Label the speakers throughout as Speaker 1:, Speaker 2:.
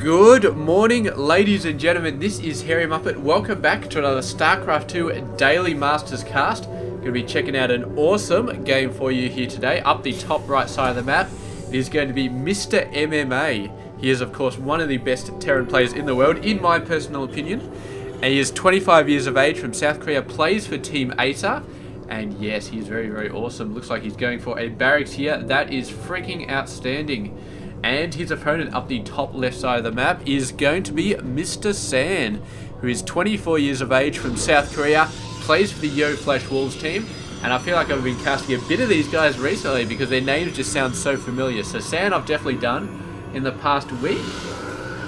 Speaker 1: Good morning, ladies and gentlemen. This is Harry Muppet. Welcome back to another Starcraft 2 Daily Masters cast. Going to be checking out an awesome game for you here today. Up the top right side of the map, it is going to be Mr. MMA. He is, of course, one of the best Terran players in the world, in my personal opinion. And he is 25 years of age, from South Korea, plays for Team ASA. And yes, he's very, very awesome. Looks like he's going for a barracks here. That is freaking outstanding. And his opponent up the top left side of the map is going to be Mr. San, who is 24 years of age, from South Korea, plays for the Yo Flash Wolves team. And I feel like I've been casting a bit of these guys recently because their names just sound so familiar. So San I've definitely done in the past week.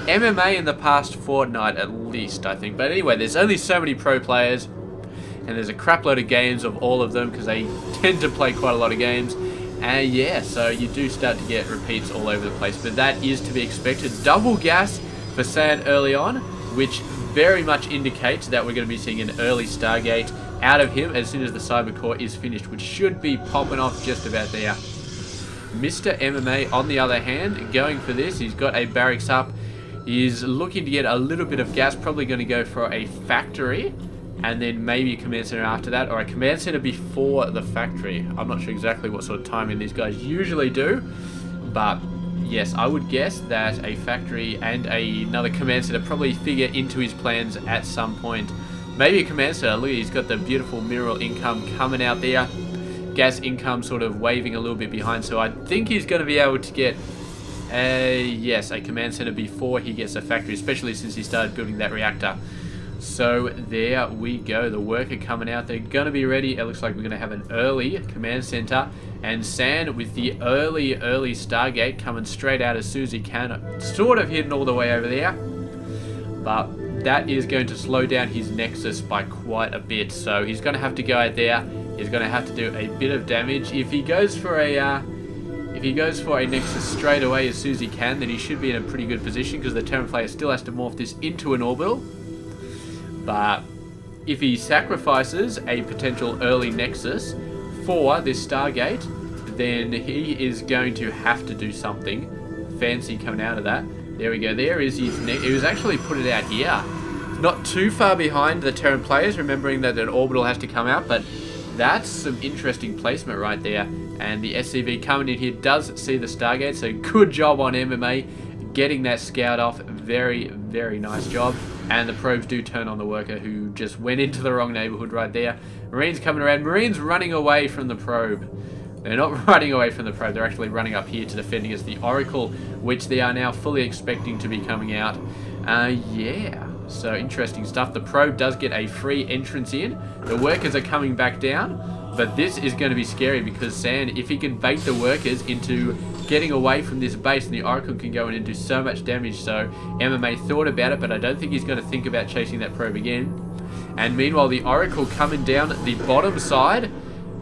Speaker 1: MMA in the past fortnight at least, I think. But anyway, there's only so many pro players. And there's a crap load of games of all of them because they tend to play quite a lot of games. And yeah, so you do start to get repeats all over the place, but that is to be expected. Double gas for San early on, which very much indicates that we're going to be seeing an early Stargate out of him as soon as the Cyber Core is finished, which should be popping off just about there. Mr. MMA, on the other hand, going for this. He's got a barracks up. He's looking to get a little bit of gas, probably going to go for a factory. And then maybe a command center after that, or a command center before the factory. I'm not sure exactly what sort of timing these guys usually do, but yes, I would guess that a factory and another command center probably figure into his plans at some point. Maybe a command center. Look, he's got the beautiful mineral income coming out there. Gas income sort of waving a little bit behind, so I think he's going to be able to get a command center before he gets a factory, especially since he started building that reactor. So there we go, the worker coming out. They're going to be ready. It looks like we're going to have an early command center. And San with the early Stargate coming straight out as soon as he can. Sort of hidden all the way over there. But that is going to slow down his Nexus by quite a bit. So he's going to have to go out there. He's going to have to do a bit of damage. If he goes for a Nexus straight away as soon as he can, then he should be in a pretty good position because the Terran player still has to morph this into an orbital. But if he sacrifices a potential early Nexus for this Stargate, then he is going to have to do something fancy coming out of that. There we go. There is his He was actually put it out here. Not too far behind the Terran players, remembering that an orbital has to come out, but that's some interesting placement right there. And the SCV coming in here does see the Stargate, so good job on MMA getting that scout off. Very, very nice job. And the probes do turn on the worker who just went into the wrong neighborhood right there. Marines coming around. Marines running away from the probe. They're not running away from the probe. They're actually running up here to defend against the Oracle, which they are now fully expecting to be coming out. Yeah. So interesting stuff. The probe does get a free entrance in. The workers are coming back down. But this is going to be scary because San, if he can bait the workers into getting away from this base, and the Oracle can go in and do so much damage. So MMA thought about it, but I don't think he's going to think about chasing that probe again. And meanwhile, the Oracle coming down the bottom side.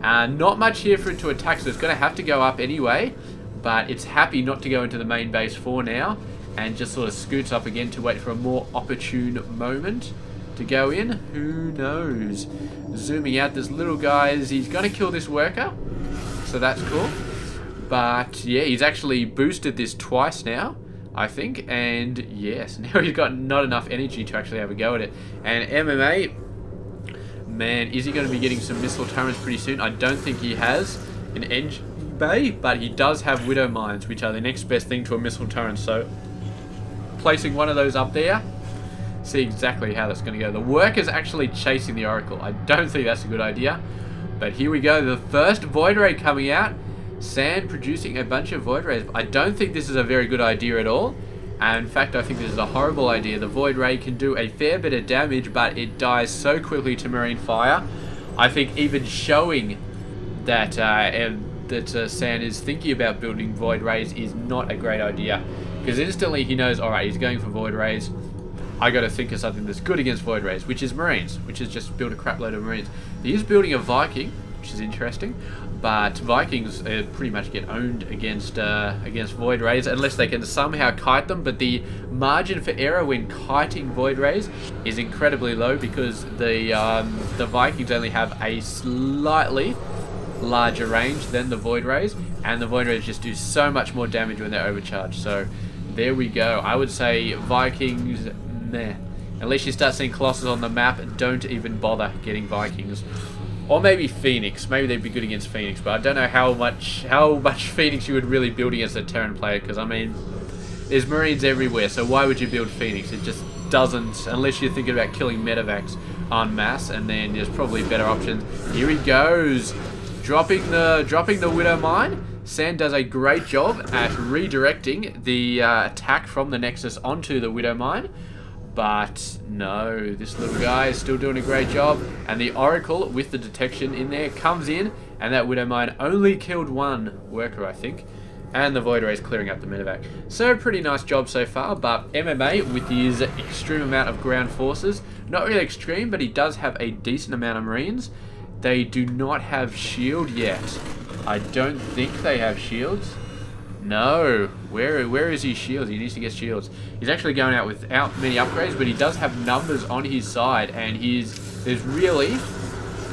Speaker 1: Not much here for it to attack, so it's going to have to go up anyway. But it's happy not to go into the main base for now. And just sort of scoots up again to wait for a more opportune moment to go in. Who knows? Zooming out, this little guy, he's going to kill this worker. So that's cool. But yeah, he's actually boosted this twice now, I think. And yes, now he's got not enough energy to actually have a go at it. And MMA, man, is he going to be getting some missile turrets pretty soon? I don't think he has an engine bay, but he does have Widow Mines, which are the next best thing to a missile turret. So placing one of those up there, see exactly how that's going to go. The worker's actually chasing the Oracle. I don't think that's a good idea. But here we go, the first Void Ray coming out. San producing a bunch of Void Rays. I don't think this is a very good idea at all. And in fact, I think this is a horrible idea. The Void Ray can do a fair bit of damage, but it dies so quickly to Marine Fire. I think even showing that San is thinking about building Void Rays is not a great idea. Because instantly he knows, alright, he's going for Void Rays. I got to think of something that's good against Void Rays, which is Marines, which is just build a crap load of Marines. He is building a Viking, which is interesting, but Vikings pretty much get owned against Void Rays unless they can somehow kite them. But the margin for error when kiting Void Rays is incredibly low because the Vikings only have a slightly larger range than the Void Rays, and the Void Rays just do so much more damage when they're overcharged. So there we go. I would say Vikings, meh. Unless you start seeing Colossus on the map, don't even bother getting Vikings. Or maybe Phoenix. Maybe they'd be good against Phoenix, but I don't know how much Phoenix you would really build against a Terran player, because I mean, there's Marines everywhere, so why would you build Phoenix? It just doesn't, unless you're thinking about killing Medivacs en masse, and then there's probably better options. Here he goes, dropping the Widow Mine. Sand does a great job at redirecting the attack from the Nexus onto the Widow Mine. But no, this little guy is still doing a great job. And the Oracle, with the detection in there, comes in. And that Widow Mine only killed one worker, I think. And the Void Ray is clearing up the Medivac. So, pretty nice job so far. But MMA, with his extreme amount of ground forces, not really extreme, but he does have a decent amount of Marines. They do not have shield yet. I don't think they have shields. No. Where is his shields? He needs to get shields. He's actually going out without many upgrades, but he does have numbers on his side, and there's really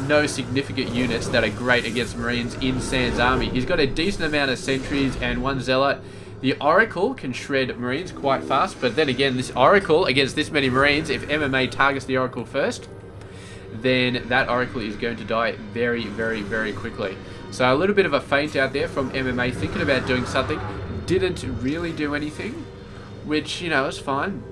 Speaker 1: no significant units that are great against Marines in Sand's army. He's got a decent amount of sentries and one zealot. The Oracle can shred Marines quite fast, but then again, this Oracle against this many Marines, if MMA targets the Oracle first, then that Oracle is going to die very, very, very quickly. So a little bit of a feint out there from MMA, thinking about doing something. Didn't really do anything, which, you know, is fine,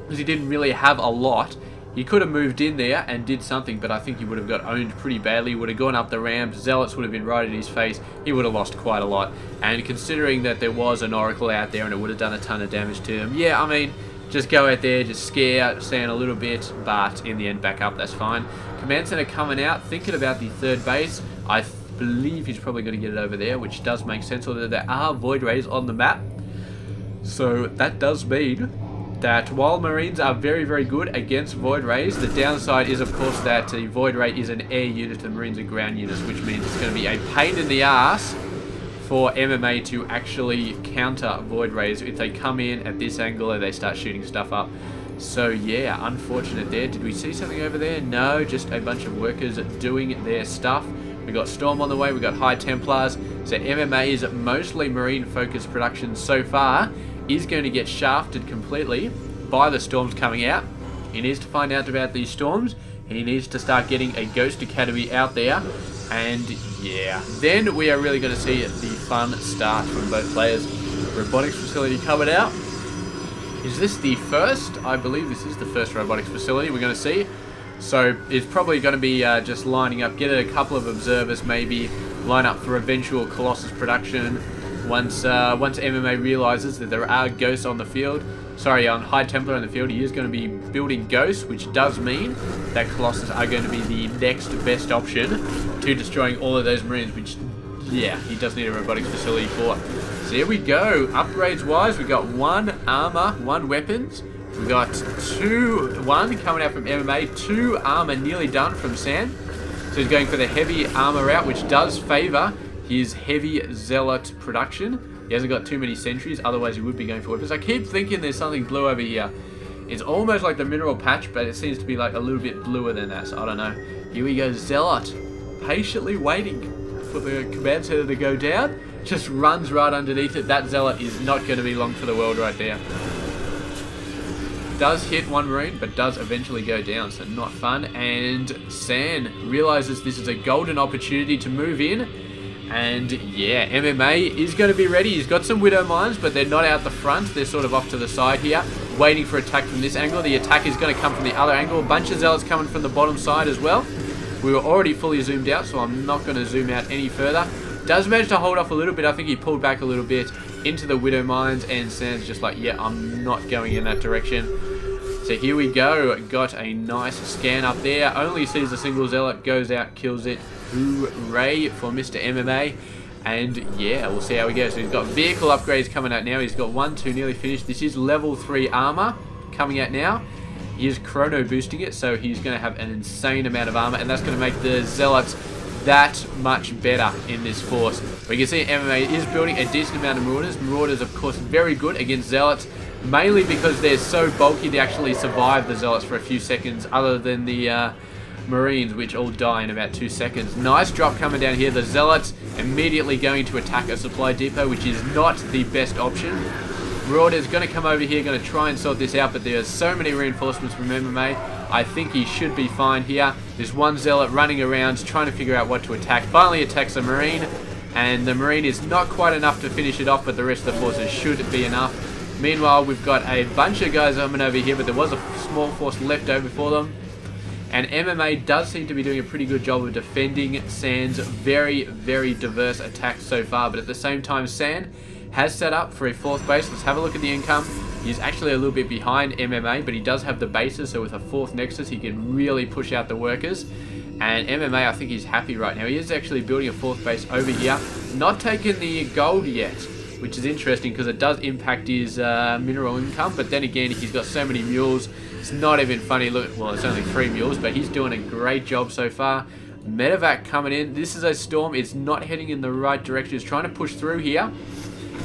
Speaker 1: because he didn't really have a lot. He could have moved in there and did something, but I think he would have got owned pretty badly. He would have gone up the ramp, Zealots would have been right in his face, he would have lost quite a lot. And considering that there was an Oracle out there and it would have done a ton of damage to him, yeah, I mean, just go out there, just scare Sand a little bit, but in the end back up, that's fine. Command Center coming out, thinking about the third base. I believe he's probably going to get it over there, which does make sense, although there are Void Rays on the map. So that does mean that while Marines are very, very good against Void Rays, the downside is, of course, that the Void Ray is an air unit and Marines are ground units, which means it's going to be a pain in the ass for MMA to actually counter Void Rays if they come in at this angle and they start shooting stuff up. So yeah, unfortunate there. Did we see something over there? No, just a bunch of workers doing their stuff. We got Storm on the way, we got High Templars. So MMA's mostly Marine-focused production so far is going to get shafted completely by the Storms coming out. He needs to find out about these Storms. He needs to start getting a Ghost Academy out there. And yeah, then we are really going to see the fun start from both players. Robotics facility coming out. Is this the first? I believe this is the first robotics facility we're going to see. So it's probably going to be just lining up, get a couple of observers maybe, line up for eventual Colossus production. Once MMA realizes that there are ghosts on the field, sorry, on High Templar on the field, he is going to be building ghosts, which does mean that Colossus are going to be the next best option to destroying all of those Marines, which, yeah, he does need a robotics facility for. So here we go. Upgrades wise, we got 1 armor, 1 weapons. We got 1 coming out from MMA, 2 armor nearly done from Sand. So he's going for the heavy armor route, which does favor his heavy zealot production. He hasn't got too many sentries, otherwise he would be going for weapons. I keep thinking there's something blue over here. It's almost like the mineral patch, but it seems to be like a little bit bluer than that, so I don't know. Here we go, Zealot, patiently waiting for the command center to go down. Just runs right underneath it. That Zealot is not going to be long for the world right there. Does hit 1 Marine, but does eventually go down, so not fun. And Sand realizes this is a golden opportunity to move in. And yeah, MMA is going to be ready. He's got some Widow Mines, but they're not out the front. They're sort of off to the side here, waiting for attack from this angle. The attack is going to come from the other angle. A bunch of Zealots coming from the bottom side as well. We were already fully zoomed out, so I'm not going to zoom out any further. Does manage to hold off a little bit. I think he pulled back a little bit into the Widow Mines, and Sand's just like, yeah, I'm not going in that direction. So here we go. Got a nice scan up there. Only sees a single Zealot, goes out, kills it. Hooray for Mr. MMA. And yeah, we'll see how he goes. So he's got vehicle upgrades coming out now. He's got 1, 2 nearly finished. This is level 3 armor coming out now. He is chrono boosting it, so he's going to have an insane amount of armor, and that's going to make the Zealots that much better in this force. We can see MMA is building a decent amount of Marauders. Marauders, of course, very good against Zealots, mainly because they're so bulky to actually survive the Zealots for a few seconds, other than the Marines, which all die in about 2 seconds. Nice drop coming down here. The Zealots immediately going to attack a supply depot, which is not the best option. Marauder's going to come over here, going to try and sort this out, but there's so many reinforcements from MMA. I think he should be fine here. There's one Zealot running around, trying to figure out what to attack. Finally attacks a Marine, and the Marine is not quite enough to finish it off, but the rest of the forces should be enough. Meanwhile, we've got a bunch of guys coming over here, but there was a small force left over for them. And MMA does seem to be doing a pretty good job of defending Sand's very, very diverse attacks so far. But at the same time, Sand has set up for a 4th base. Let's have a look at the income. He's actually a little bit behind MMA, but he does have the bases. So with a 4th Nexus, he can really push out the workers. And MMA, I think he's happy right now. He is actually building a 4th base over here. Not taking the gold yet, which is interesting because it does impact his mineral income. But then again, he's got so many mules. It's not even funny. Look, well, it's only 3 mules, but he's doing a great job so far. Medevac coming in. This is a storm. It's not heading in the right direction. It's trying to push through here.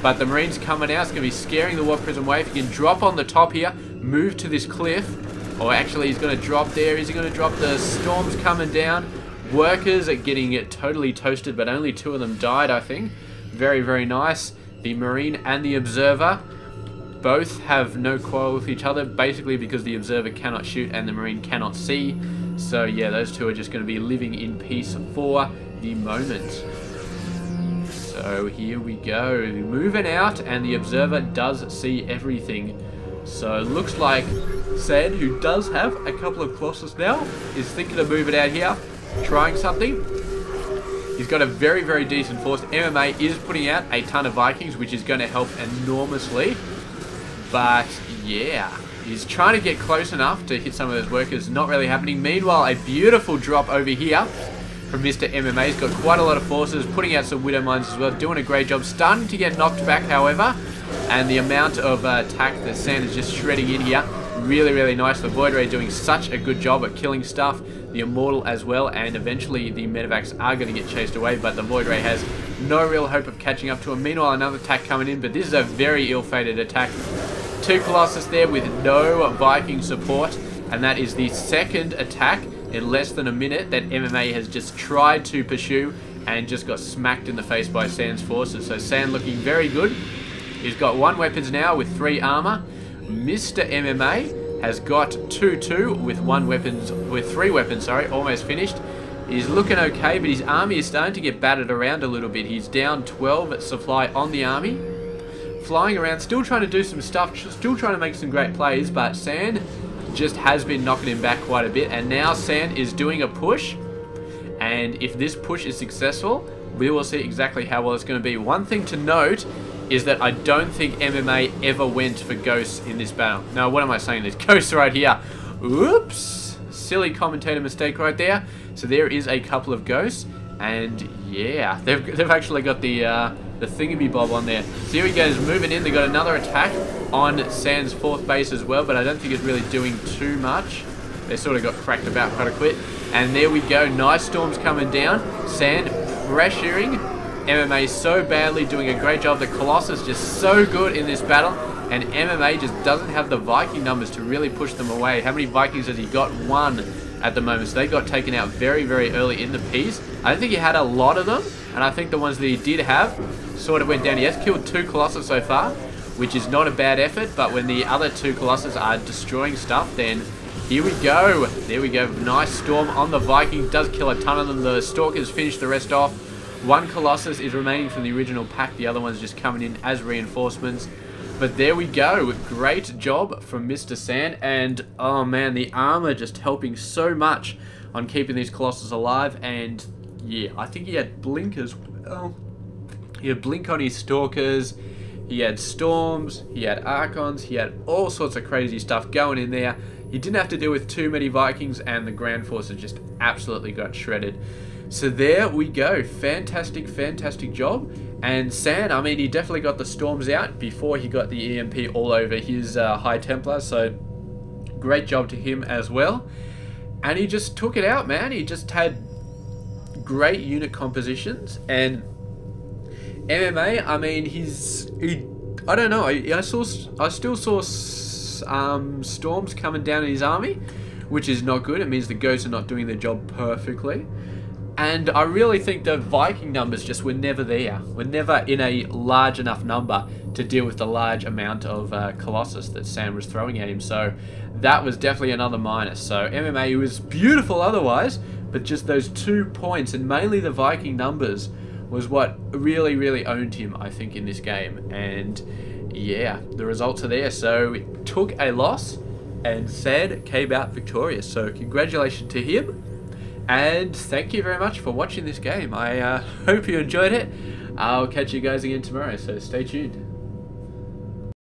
Speaker 1: But the Marine's coming out. It's going to be scaring the Warp Prism wave. He can drop on the top here. Move to this cliff. Or actually, he's going to drop there. Is he going to drop? The storm's coming down. Workers are getting it totally toasted, but only 2 of them died, I think. Very, very nice. The Marine and the Observer both have no quarrel with each other, basically because the Observer cannot shoot and the Marine cannot see. So yeah, those 2 are just going to be living in peace for the moment. So here we go, moving out, and the Observer does see everything. So it looks like Sand, who does have a couple of Colossus now, is thinking of moving out here, trying something. He's got a very, very decent force. MMA is putting out a ton of Vikings, which is going to help enormously. But yeah, he's trying to get close enough to hit some of those workers. Not really happening. Meanwhile, a beautiful drop over here from Mr. MMA. He's got quite a lot of forces, putting out some Widow Mines as well. Doing a great job. Starting to get knocked back, however. And the amount of attack that Sand is just shredding in here. Really, really nice. The Void Ray doing such a good job at killing stuff. The Immortal as well. And eventually the Medevacs are going to get chased away. But the Void Ray has no real hope of catching up to him. Meanwhile, another attack coming in. But this is a very ill-fated attack. 2 Colossus there with no Viking support. And that is the 2nd attack in less than a minute that MMA has just tried to pursue and just got smacked in the face by Sand's forces. So Sand looking very good. He's got 1 weapons now with 3 armor. Mr. MMA has got 2 with 3 weapons, sorry, almost finished. He's looking okay, but his army is starting to get battered around a little bit. He's down 12 supply on the army. Flying around, still trying to do some stuff, still trying to make some great plays, but Sand just has been knocking him back quite a bit. And now Sand is doing a push. And if this push is successful, we will see exactly how well it's going to be. One thing to note is that I don't think MMA ever went for ghosts in this battle. Now, what am I saying? There's ghosts right here. Oops. Silly commentator mistake right there. So there is a couple of ghosts. And yeah, they've actually got the thingamy-bob on there. So here he goes, moving in. They got another attack on Sand's 4th base as well, but I don't think it's really doing too much. They sort of got cracked about quite a bit. And there we go. Nice storms coming down. Sand pressuring MMA so badly, doing a great job. The Colossus just so good in this battle. And MMA just doesn't have the Viking numbers to really push them away. How many Vikings has he got? 1 at the moment. So they got taken out very, very early in the piece. I don't think he had a lot of them. And I think the ones that he did have sort of went down. He has killed 2 Colossus so far, which is not a bad effort. But when the other 2 Colossus are destroying stuff, then here we go. There we go. Nice storm on the Vikings. Does kill a ton of them. The Stalkers finish the rest off. 1 Colossus is remaining from the original pack. The other one's just coming in as reinforcements. But there we go. Great job from Mr. Sand. And, oh man, the armor just helping so much on keeping these Colossus alive. And, yeah, I think he had blink as well. He had blink on his Stalkers. He had Storms. He had Archons. He had all sorts of crazy stuff going in there. He didn't have to deal with too many Vikings. And the Grand Forces just absolutely got shredded. So there we go. Fantastic, fantastic job. And Sand, I mean, he definitely got the storms out before he got the EMP all over his High Templar. So great job to him as well. And he just took it out, man. He just had great unit compositions. And MMA, I mean, I don't know. I still saw storms coming down in his army, which is not good. It means the ghosts are not doing their job perfectly. And I really think the Viking numbers just were never there. We're never in a large enough number to deal with the large amount of Colossus that Sam was throwing at him. So that was definitely another minus. So MMA was beautiful otherwise, but just those 2 points, and mainly the Viking numbers, was what really, really owned him, I think, in this game. And yeah, the results are there. So it took a loss, and Sad came out victorious. So congratulations to him. And thank you very much for watching this game. I hope you enjoyed it. I'll catch you guys again tomorrow, so stay tuned.